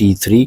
T3,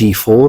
T4,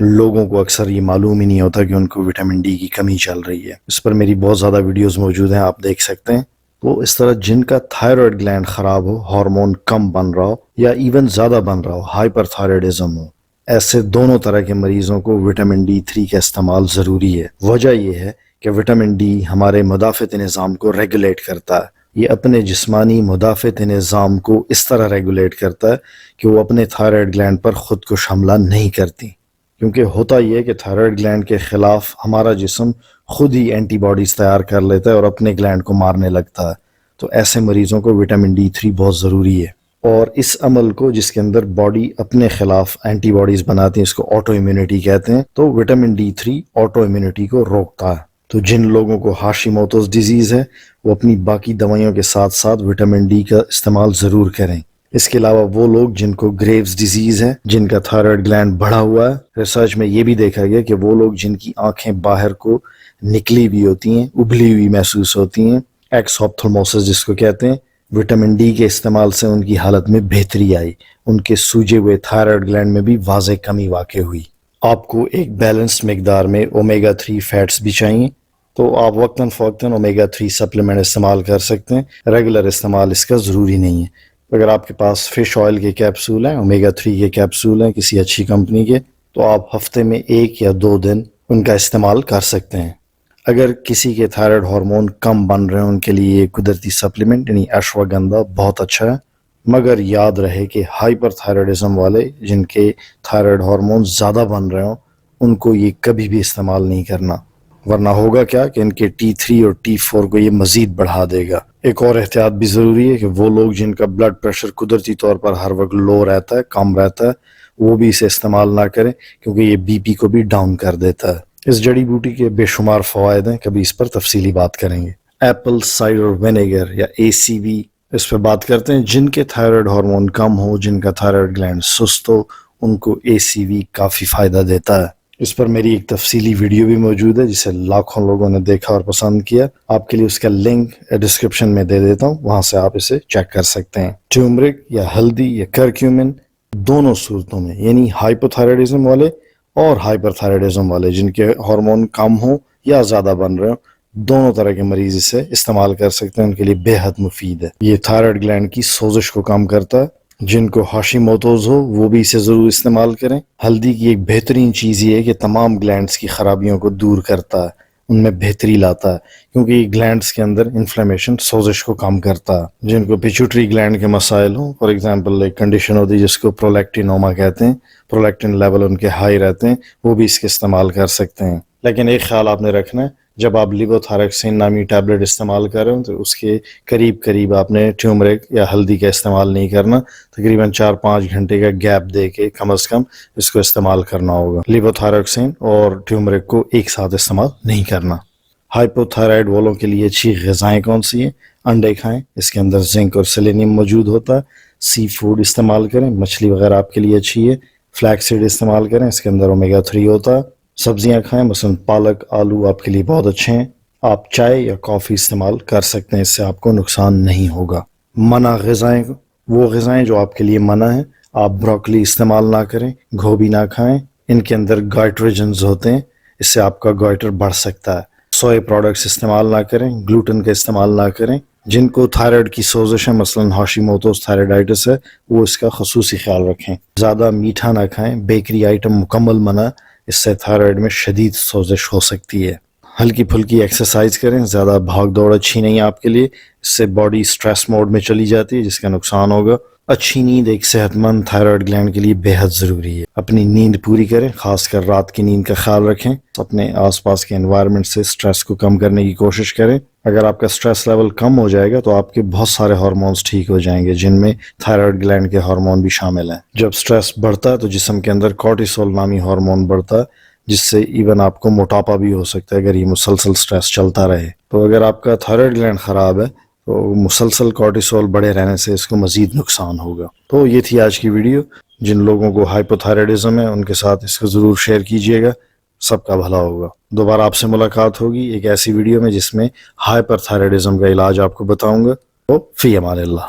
لوگوں کو اکثر یہ معلوم ہی نہیں ہوتا کہ ان کو وٹامن ڈی کی کمی چل رہی ہے. اس پر میری بہت زیادہ ویڈیوز موجود ہیں, آپ دیکھ سکتے ہیں. تو اس طرح جن کا تھائرائیڈ گلینڈ خراب ہو, ہارمون کم بن رہا ہو یا ایون زیادہ بن رہا ہو, ہائپر تھائرائیڈزم ہو, ایسے دونوں طرح کے مریضوں کو وٹامن ڈی 3 کا استعمال ضروری ہے. وجہ یہ ہے کہ وٹامن ڈی ہمارے مدافعت نظام کو ریگولیٹ کرتا ہے. یہ اپنے جسمانی مدافعت نظام کو اس طرح ریگولیٹ کرتا ہے کہ وہ اپنے تھائرائیڈ گلینڈ پر خود کو حملہ نہیں کرتی. کیونکہ ہوتا یہ ہے کہ تھائرائیڈ گلینڈ کے خلاف ہمارا جسم خود ہی اینٹی باڈیز تیار کر لیتا ہے اور اپنے گلینڈ کو مارنے لگتا ہے. تو ایسے مریضوں کو وٹامن ڈی 3 بہت ضروری ہے. اور اس عمل کو, جس کے اندر باڈی اپنے خلاف اینٹی باڈیز بناتی ہیں, اس کو آٹو امیونٹی کہتے ہیں. تو وٹامن ڈی 3 آٹو امیونٹی کو روکتا ہے. تو جن لوگوں کو ہاشیموتوز ڈیزیز ہے وہ اپنی باقی دوائیوں کے ساتھ ساتھ وٹامن ڈی کا استعمال ضرور کریں. اس کے علاوہ وہ لوگ جن کو گریوز ڈیزیز ہے, جن کا تھائرائیڈ گلینڈ بڑھا ہوا ہے, ریسرچ میں یہ بھی دیکھا گیا کہ وہ لوگ جن کی آنکھیں باہر کو نکلی ہوئی ہوتی ہیں, ابلی ہوئی محسوس ہوتی ہیں, ایکس آپتھلموسس جس کو کہتے ہیں, وٹامن ڈی کے استعمال سے ان کی حالت میں بہتری آئی. ان کے سوجے ہوئے تھائرائیڈ گلینڈ میں بھی واضح کمی واقع ہوئی. آپ کو ایک بیلنس مقدار میں اومیگا 3 فیٹس بھی چاہیے, تو آپ وقتاً فوقتاً اومیگا 3 سپلیمنٹ استعمال کر سکتے ہیں. ریگولر استعمال اس کا ضروری نہیں ہے. اگر آپ کے پاس فش آئل کے کیپسول ہیں, اومیگا 3 کے کیپسول ہیں کسی اچھی کمپنی کے, تو آپ ہفتے میں 1 یا 2 دن ان کا استعمال کر سکتے ہیں. اگر کسی کے تھائرائیڈ ہارمون کم بن رہے ہیں, ان کے لیے قدرتی سپلیمنٹ یعنی اشواگندھا بہت اچھا ہے. مگر یاد رہے کہ ہائپر تھائرائیڈزم والے جن کے تھائرائیڈ ہارمون زیادہ بن رہے ہوں, ان کو یہ کبھی بھی استعمال نہیں کرنا, ورنہ ہوگا کیا کہ ان کے T3 اور T4 کو یہ مزید بڑھا دے گا. ایک اور احتیاط بھی ضروری ہے کہ وہ لوگ جن کا بلڈ پریشر قدرتی طور پر ہر وقت لو رہتا ہے, کم رہتا ہے, وہ بھی اسے استعمال نہ کریں, کیونکہ یہ بی پی کو بھی ڈاؤن کر دیتا ہے. اس جڑی بوٹی کے بے شمار فوائد ہیں, کبھی اس پر تفصیلی بات کریں گے. ایپل سائڈر وینیگر یا ACV, اس پہ بات کرتے ہیں. جن کے تھائرائیڈ ہارمون کم ہو, جن کا تھائرائیڈ گلینڈ سست ہو, ان کو ACV کافی فائدہ دیتا ہے. اس پر میری ایک تفصیلی ویڈیو بھی موجود ہے جسے لاکھوں لوگوں نے دیکھا اور پسند کیا. آپ کے لیے اس کا لنک ڈسکرپشن میں دے دیتا ہوں, وہاں سے آپ اسے چیک کر سکتے ہیں. ٹیومرک یا ہلدی یا کرکیومن, دونوں صورتوں میں یعنی ہائپوتھائرائڈزم والے اور ہائپر تھائرائڈزم والے جن کے ہارمون کم ہوں یا زیادہ بن رہے ہوں, دونوں طرح کے مریض اسے استعمال کر سکتے ہیں. ان کے لیے بے حد مفید ہے. یہ تھائرائیڈ گلینڈ کی سوزش کو کم کرتا ہے. جن کو ہاشیموتوز ہو وہ بھی اسے ضرور استعمال کریں. ہلدی کی ایک بہترین چیز یہ ہے کہ تمام گلینڈز کی خرابیوں کو دور کرتا ہے, ان میں بہتری لاتا ہے, کیونکہ یہ گلینڈز کے اندر انفلیمیشن, سوزش کو کم کرتا ہے. جن کو پیچوٹری گلینڈ کے مسائل ہوں, فار ایگزامپل ایک کنڈیشن ہوتی ہے جس کو پرولیکٹینوما کہتے ہیں, پرولیکٹن لیول ان کے ہائی رہتے ہیں, وہ بھی اس کے استعمال کر سکتے ہیں. لیکن ایک خیال آپ نے رکھنا ہے, جب آپ لیووتھائریکسین نامی ٹیبلٹ استعمال کر رہے ہوں تو اس کے قریب آپ نے ٹیومرک یا ہلدی کا استعمال نہیں کرنا. تقریباً 4-5 گھنٹے کا گیپ دے کے کم از کم اس کو استعمال کرنا ہوگا. لیووتھائریکسین اور ٹیومرک کو ایک ساتھ استعمال نہیں کرنا. ہائپوتھائرائیڈ والوں کے لیے اچھی غذائیں کون سی ہیں؟ انڈے کھائیں, اس کے اندر زنک اور سیلینیم موجود ہوتا ہے. سی فوڈ استعمال کریں, مچھلی وغیرہ آپ کے لیے اچھی ہے. فلیکس سیڈ استعمال کریں, اس کے اندر اومیگا 3 ہوتا ہے. سبزیاں کھائیں, مثلا پالک, آلو آپ کے لیے بہت اچھے ہیں. آپ چائے یا کافی استعمال کر سکتے ہیں, اس سے آپ کو نقصان نہیں ہوگا. منع غذائیں, وہ غذائیں جو آپ کے لیے منع ہیں, آپ بروکلی استعمال نہ کریں, گوبھی نہ کھائیں, ان کے اندر گائٹروجنز ہوتے ہیں, اس سے آپ کا گائٹر بڑھ سکتا ہے. سوئے پروڈکٹس استعمال نہ کریں, گلوٹن کا استعمال نہ کریں. جن کو تھائرائیڈ کی سوزش ہے, مثلا ہاشیموتوز تھائرائیڈائٹس ہے, وہ اس کا خصوصی خیال رکھیں. زیادہ میٹھا نہ کھائیں, بیکری آئٹم مکمل منع, اس سے تھائرائیڈ میں شدید سوزش ہو سکتی ہے. ہلکی پھلکی ایکسرسائز کریں, زیادہ بھاگ دوڑ اچھی نہیں ہے آپ کے لیے, اس سے باڈی سٹریس موڈ میں چلی جاتی ہے جس کا نقصان ہوگا. اچھی نیند ایک صحت مند تھائرائیڈ گلینڈ کے لیے بے حد ضروری ہے. اپنی نیند پوری کریں, خاص کر رات کی نیند کا خیال رکھیں. اپنے آس پاس کے انوائرمنٹ سے سٹریس کو کم کرنے کی کوشش کریں. اگر آپ کا سٹریس لیول کم ہو جائے گا تو آپ کے بہت سارے ہارمونز ٹھیک ہو جائیں گے, جن میں تھائرائیڈ گلینڈ کے ہارمون بھی شامل ہیں. جب سٹریس بڑھتا ہے تو جسم کے اندر کورٹیسول نامی ہارمون بڑھتا ہے, جس سے ایون آپ کو موٹاپا بھی ہو سکتا ہے اگر یہ مسلسل سٹریس چلتا رہے. تو اگر آپ کا تھائرائیڈ گلینڈ خراب ہے تو مسلسل کورٹیسول بڑھے رہنے سے اس کو مزید نقصان ہوگا. تو یہ تھی آج کی ویڈیو. جن لوگوں کو ہائپوتھائرائڈزم ہے ان کے ساتھ اس کو ضرور شیئر کیجیے گا, سب کا بھلا ہوگا. دوبارہ آپ سے ملاقات ہوگی ایک ایسی ویڈیو میں جس میں ہائپر تھائرائڈزم کا علاج آپ کو بتاؤں گا. تو فی امان اللہ.